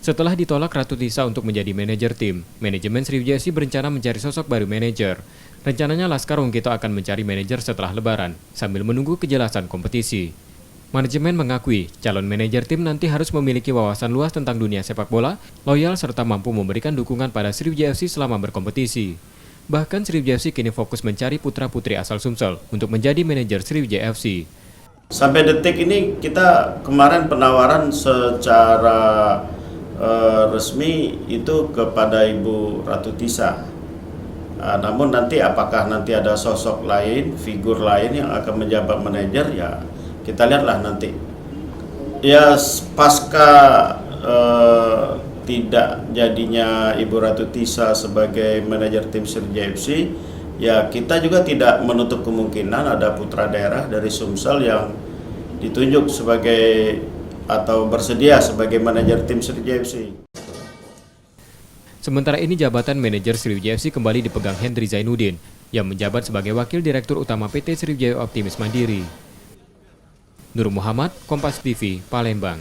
Setelah ditolak Ratu Tisa untuk menjadi manajer tim, manajemen Sriwijaya FC berencana mencari sosok baru manajer. Rencananya Laskar Wongkito akan mencari manajer setelah Lebaran, sambil menunggu kejelasan kompetisi. Manajemen mengakui, calon manajer tim nanti harus memiliki wawasan luas tentang dunia sepak bola, loyal serta mampu memberikan dukungan pada Sriwijaya FC selama berkompetisi. Bahkan Sriwijaya FC kini fokus mencari putra-putri asal Sumsel untuk menjadi manajer Sriwijaya FC. Sampai detik ini kita kemarin penawaran secara resmi itu kepada Ibu Ratu Tisa. Namun nanti apakah nanti ada sosok lain, figur lain yang akan menjabat manajer, ya kita lihatlah nanti. Ya pasca tidak jadinya Ibu Ratu Tisa sebagai manajer tim Sriwijaya FC, ya kita juga tidak menutup kemungkinan ada putra daerah dari Sumsel yang ditunjuk sebagai atau bersedia sebagai manajer tim Sriwijaya FC. Sementara ini jabatan manajer Sriwijaya FC kembali dipegang Hendry Zainuddin yang menjabat sebagai Wakil Direktur Utama PT Sriwijaya Optimis Mandiri. Nur Muhammad, Kompas TV, Palembang.